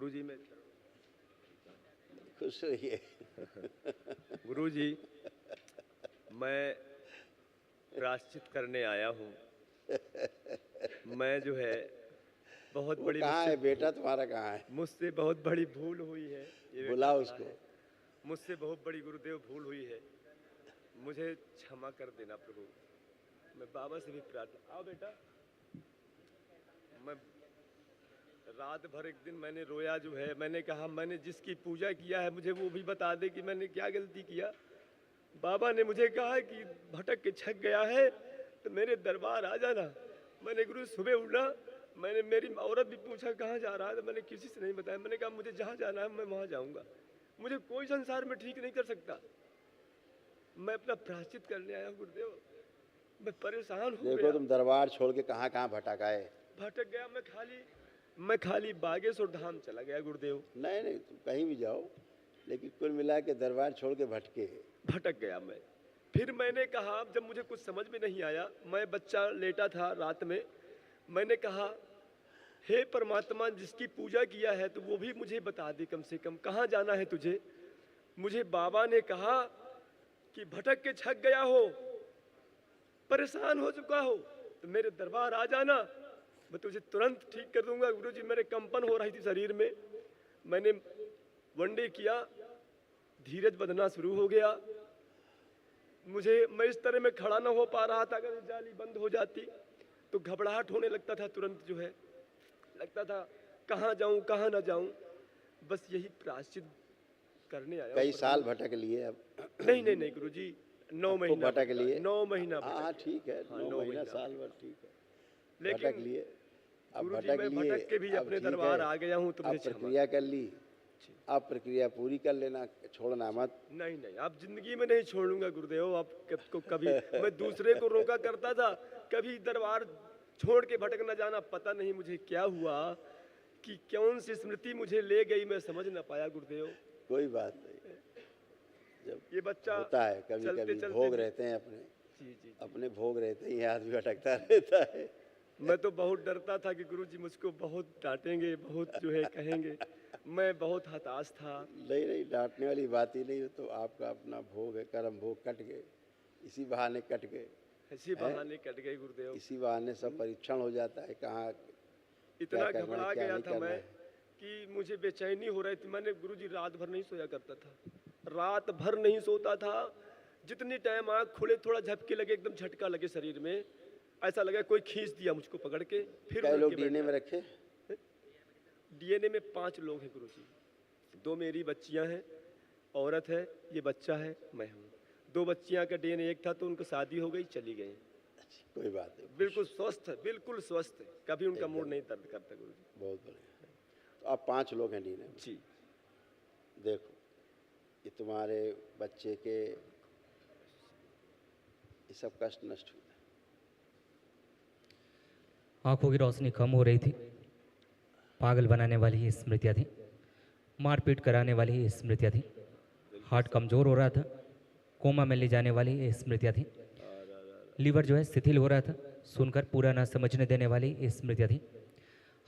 गुरुजी मैं खुश रहिए। गुरुजी मैं प्रायश्चित करने आया हूँ। मैं जो है बहुत वो बड़ी कहाँ है बेटा तुम्हारा, कहाँ है? मुझसे बहुत बड़ी भूल हुई है। ये बेटा बुलाओ बड़ा उसको। है। मुझसे बहुत बड़ी गुरुदेव भूल हुई है, मुझे क्षमा कर देना प्रभु। मैं बाबा से भी प्रार्थना। आओ बेटा। मैं रात भर एक दिन मैंने रोया जो है, मैंने कहा मैंने जिसकी पूजा किया है मुझे वो भी बता दे कि मैंने क्या गलती किया। बाबा ने मुझे कहा कि भटक के छक गया है तो मेरे दरबार आ जाना। मैंने गुरु सुबह उठा, मैंने मेरी औरत भी पूछा कहाँ जा रहा है, तो मैंने किसी से नहीं बताया। मैंने कहा मुझे जहाँ जाना है मैं वहाँ जाऊँगा, मुझे कोई संसार में ठीक नहीं कर सकता। मैं अपना प्रायश्चित करने आया हूँ गुरुदेव। मैं परेशान हो देखो गया, तुम दरबार छोड़ के कहाँ कहाँ भटक आए। भटक गया। मैं खाली बागेश्वर धाम चला गया गुरुदेव। नहीं नहीं, तुम कहीं भी जाओ, लेकिन कुल मिला के दरबार छोड़ के भटके। भटक गया मैं। फिर मैंने कहा, जब मुझे कुछ समझ में नहीं आया, मैं बच्चा लेटा था रात में, मैंने कहा हे परमात्मा जिसकी पूजा किया है तो वो भी मुझे बता दे, कम से कम कहाँ जाना है तुझे। मुझे बाबा ने कहा कि भटक के छक गया हो, परेशान हो चुका हो तो मेरे दरबार आ जाना, मैं तुझे तुरंत ठीक कर दूंगा। गुरुजी मेरे कंपन हो रही थी शरीर में, मैंने वनडे किया, धीरज बंधना शुरू हो गया। मैं इस तरह में खड़ा ना हो पा रहा था। अगर जाली बंद हो जाती तो घबराहट होने लगता था, तुरंत जो है लगता था कहाँ जाऊं कहाँ ना जाऊं। बस यही प्रायश्चित करने आया हूं। कई साल भटक लिए अब। नहीं नहीं नहीं गुरुजी, 9 खूब महीना भटक लिए। 9 महीना हाँ भटक। ठीक है, हाँ, 9 9 महीना महीना साल भर ठीक है। लेकिन भटक लिए, अब गुरुजी भटक मैं लिए, भटक के भी अब अपने ठीक है। दरबार आ गया हूँ तो अब मुझे क्षमा। प्रक्रिया कर ली, अब प्रक्रिया पूरी कर लेना, छोड़ना मत। नहीं नहीं, आप जिंदगी में नहीं छोड़ूंगा गुरुदेव। आप कभी मैं दूसरे को रोका करता था, कभी दरबार छोड़ के भटक न जाना। पता नहीं मुझे क्या हुआ कि कौन सी स्मृति मुझे ले गई, मैं समझ न पाया गुरुदेव। कोई बात नहीं, जब ये बच्चा होता है कभी चलते कभी, चलते भोग रहते हैं अपने, जी। अपने भोग रहते ही आदमी भटकता रहता है। मैं तो बहुत डरता था कि गुरुजी मुझको बहुत डांटेंगे, बहुत जो है कहेंगे। मैं बहुत हताश था। नहीं नहीं, डांटने वाली बात ही नहीं, तो आपका अपना भोग है, कर्म भोग कट गए, इसी बहाने कट गए। ऐसी बहाने कट गए गुरुदेव। इसी बहाने सब परीक्षण हो जाता है, कहाँ क्या इतना करना है घबरा क्या गया नहीं था करना मैं है। कि मुझे बेचैनी हो रही थी। मैंने गुरुजी रात भर नहीं सोया करता था, रात भर नहीं सोता था। जितनी टाइम आँख खुले थोड़ा झपके लगे, एकदम झटका लगे शरीर में, ऐसा लगा कोई खींच दिया मुझको पकड़ के। फिर कई उलट लोग के बैठ डीएनए में जाता। रखे? डीएनए में 5 लोग हैं गुरुजी। 2 मेरी बच्चियां हैं, औरत है, ये बच्चा है, मैं हूँ। 2 बच्चियां का डीएनए एक था तो उनको शादी हो गई, चली गई। कोई बात नहीं, बिल्कुल स्वस्थ है, बिल्कुल स्वस्थ है, कभी उनका मूड नहीं दर्द करता गुरुजी। बहुत बढ़िया। तो अब 5 लोग हैं डीएनए में। जी। देखो, ये तुम्हारे बच्चे के ये सब कष्ट नष्ट हुआ। आंखों की रोशनी कम हो रही थी, पागल बनाने वाली ही स्मृतियाँ थी, मारपीट कराने वाली ही स्मृतियाँ थी, हार्ट कमज़ोर हो रहा था, कोमा में ले जाने वाली ही स्मृतियाँ थी, लीवर जो है शिथिल हो रहा था, सुनकर पूरा ना समझने देने वाली स्मृतियाँ थी,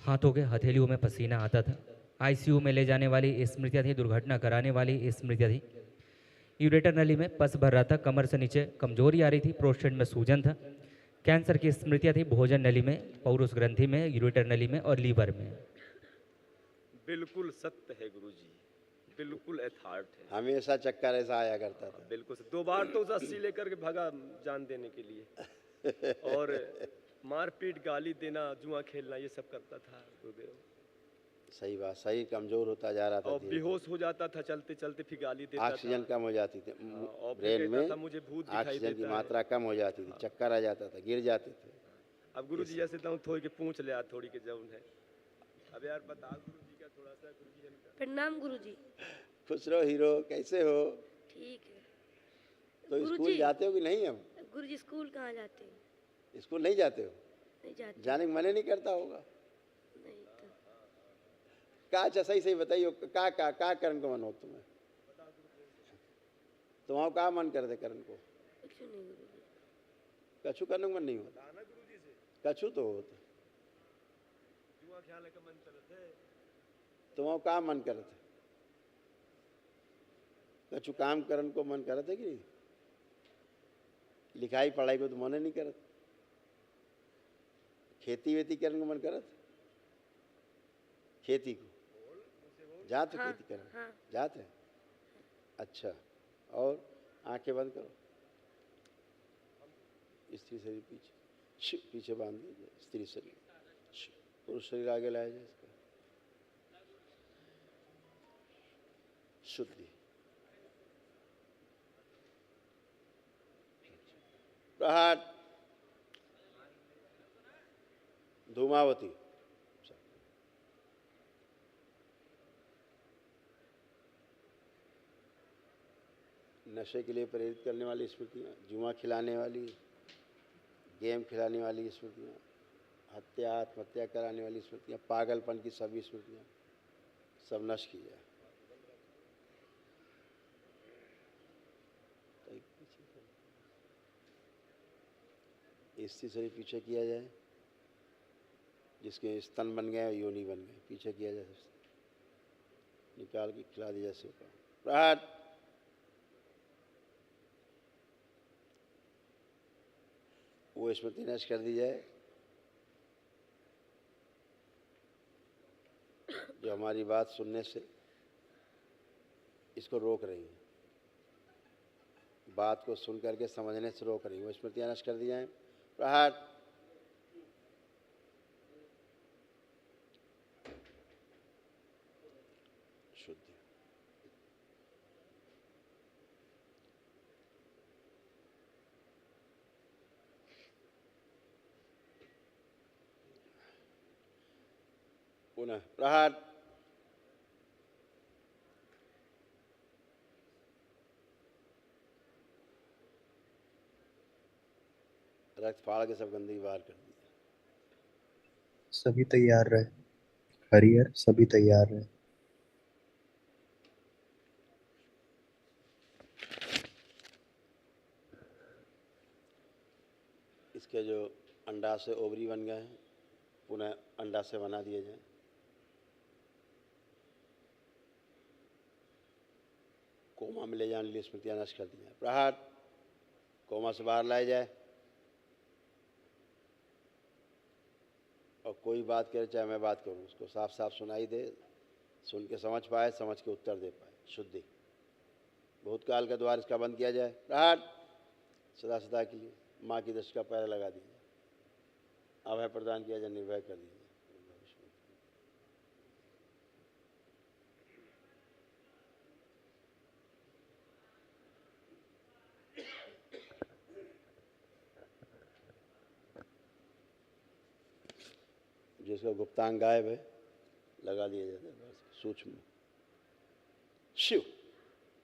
हाथों के हथेलियों में पसीना आता था, आईसीयू में ले जाने वाली स्मृतियाँ थी, दुर्घटना कराने वाली स्मृतियाँ थी, यूरेटर नली में पस भर रहा था, कमर से नीचे कमजोरी आ रही थी, प्रोस्टेट में सूजन था, कैंसर की स्मृतियाँ थी, भोजन नली में, पौरुष ग्रंथि में, यूरेटर नली में और लीवर में। बिल्कुल सत्य है गुरुजी, बिल्कुल यथार्थ है। हमेशा चक्कर ऐसा आया करता था। बिल्कुल 2 बार तो उसे 80 लेकर के भागा जान देने के लिए, और मारपीट, गाली देना, जुआ खेलना, ये सब करता था गुरुदेव। सही बात, शरीर कमजोर होता जा रहा था, और धीरे बेहोश हो जाता था चलते चलते, फिर गाली देता था। ऑक्सीजन कम हो जाती थी और फिर ब्रेन कहता में, था मुझे भूत दिखाई ऑक्सीजन की देता है। मात्रा कम हो जाती थी, चक्कर आ जाता था, गिर जाते थे। अब गुरुजी जैसे तो थोड़ी के पूछ ले, थोड़ी के जौन है। अब यार बता गुरुजी का थोड़ा सा, गुरुजी इनका। प्रणाम गुरुजी। खुश रहो हीरो, कैसे हो? ठीक है तो स्कूल गुरुजी। जाते हो कि नहीं? अब गुरुजी स्कूल कहाँ जाते हैं? स्कूल नहीं जाते हो? नहीं जाते। जाने का मन ही नहीं करता होगा। नहीं तो का अच्छा सही सही बताइए, का करने को मन हो तुम्हें? तुम्हारा का मन कर दे करने को? कुछ नहीं गुरुजी। कछु करने को मन नहीं होता? कछु तो होता। जुआ खेलने का मन चलत है। तुम्हारा का मन करत है? कछु काम करन को मन करत है कि नहीं? लिखाई पढ़ाई को तो मन नहीं करत। खेती वेती करने को मन करत? खेती को जाते हाँ, खेती करने हाँ। जाते हैं? अच्छा। और आंखें बंद करो। स्त्री शरीर पीछे पीछे बांध दीजिए। स्त्री शरीर, पुरुष शरीर आगे लाया जाए। इसका शुद्धि, प्रहार, धूमावती, नशे के लिए प्रेरित करने वाली स्मृतियाँ, जुआ खिलाने वाली, गेम खिलाने वाली स्मृतियाँ, हत्या आत्महत्या कराने वाली स्मृतियाँ, पागलपन की सभी स्मृतियाँ सब नष्ट की जाए। स्त्री शरीर पीछे किया जाए। जिसके स्तन बन गए योनि बन गए, पीछे किया जाए। निकाल के खिला दिया जैसे प्रहार, वो स्मृति नष्ट कर दी जाए जो हमारी बात सुनने से इसको रोक रही है, बात को सुन करके समझने से रोक रही है, वो स्मृतियाँ नष्ट कर दी जाए। प्रहार, शुद्धि, पुनः प्रहार, रक्त फाड़ के सब गंदगी बाहर कर दी। सभी तैयार रहे। हरिहर सभी तैयार रहे। इसके जो अंडा से ओवरी बन गए हैं पुनः अंडा से बना दिए जाए। कोमा में ले जाने के लिए स्मृतियाँ नष्ट कर दी जाए। प्रहार, कोमा से बाहर लाया जाए और कोई बात करे चाहे मैं बात करूं उसको साफ साफ सुनाई दे, सुन के समझ पाए, समझ के उत्तर दे पाए। शुद्धि, भूतकाल का द्वार इसका बंद किया जाए। प्रहार, सदा सदा के लिए माँ की दृष्टि का पैर लगा दीजिए। अभय प्रदान किया जाए, निर्भय कर दीजिए। जिसका गुप्तांग गायब है लगा दिया जाता है सूक्ष्म। शिव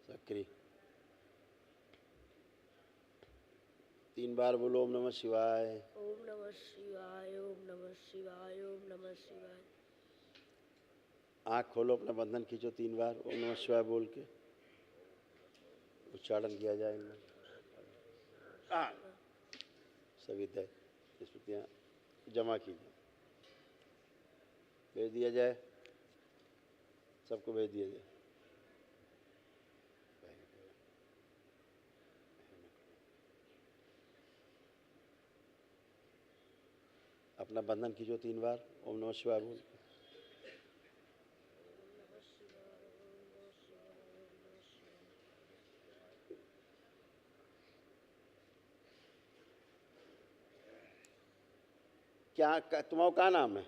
सक्रिय 3 बार बोलो ओम नमः शिवाय। ओम नमः शिवाय, ओम नमः शिवाय, ओम नमः शिवाय। आँख खोलो, अपना बंधन खींचो 3 बार ओम नमः शिवाय बोल के उच्चारण किया जाए। सभी दय स्मृतियाँ जमा कीजिए, भेज दिया जाए, सबको भेज दिया जाए। अपना बंधन खींचो 3 बार ओम नमः शिवाय बोल। क्या तुम्हारा क्या नाम है?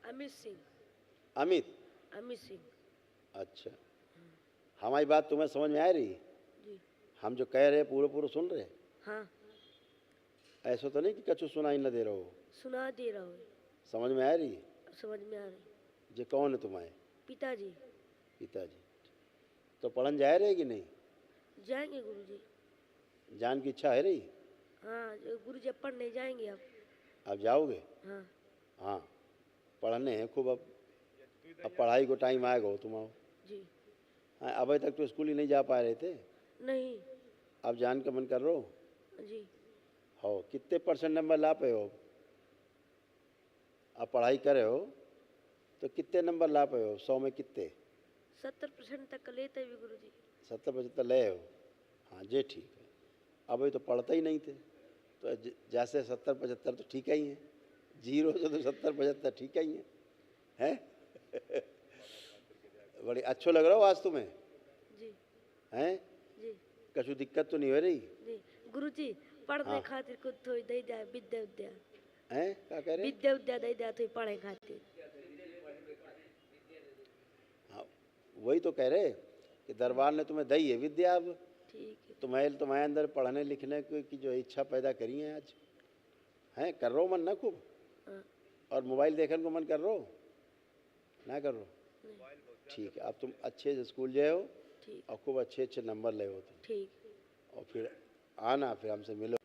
अमित सिंह। अमित? अमित सिंह। अच्छा, हमारी बात तुम्हें समझ में आ रही? जी। हम जो कह रहे पूरे पूरे सुन रहे? हाँ। ऐसा तो नहीं कि कछु सुनाई न दे रहा हो? सुना दे रहा हूँ। समझ में आ रही? समझ में आ रही। ये कौन है तुम्हारे? पिताजी। पिताजी। तो पढ़न जा रहे कि नहीं? जाएंगे गुरुजी। जान की इच्छा है रही? हाँ, गुरुजी पढ़ने जाएंगे अब। अब जाओगे? हाँ। हाँ, पढ़ने हैं खूब। अब पढ़ाई को टाइम आएगा हो तुम्हारा। जी। हाँ, अभी तक तो स्कूल ही नहीं जा पा रहे थे। नहीं। अब जान का मन कर रहे हो? जी। हो, कितने % नंबर ला पे हो? अब पढ़ाई करे हो? तो कितने नंबर ला पाए हो 100 में कितने? 70% तक लेते भी गुरु जी। 70-75 ले हो। हाँ जी ठीक है। अब ये तो पढ़ते ही नहीं थे, तो जैसे 70-75 तो ठीक ही हैं, 0 से तो 70-75 ठीक ही हैं। बड़ी अच्छो लग रहा हो आज तुम्हें जी हैं? जी कछु दिक्कत तो नहीं हो रही जी गुरु जी। पढ़ने हाँ। खातिर कुछ थोड़ी दे जाए विद्या विद्या हैं? क्या कह रहे? विद्या विद्या दे जाए तो पढ़े खातिर। हाँ वही तो कह रहे कि दरबार ने तुम्हें दी है विद्या। अब ठीक है। तुम्हारे अंदर पढ़ने लिखने की जो इच्छा पैदा करी है आज हैं, कर रहे हो मन ना खूब? हाँ, और मोबाइल देखने को मन कर रहे हो ना? कर रहे हो? नहीं, ठीक है। अब तुम अच्छे से स्कूल जाए हो ठीक और खूब अच्छे अच्छे नंबर ले हो तुम, ठीक। और फिर आना, फिर हमसे मिलो।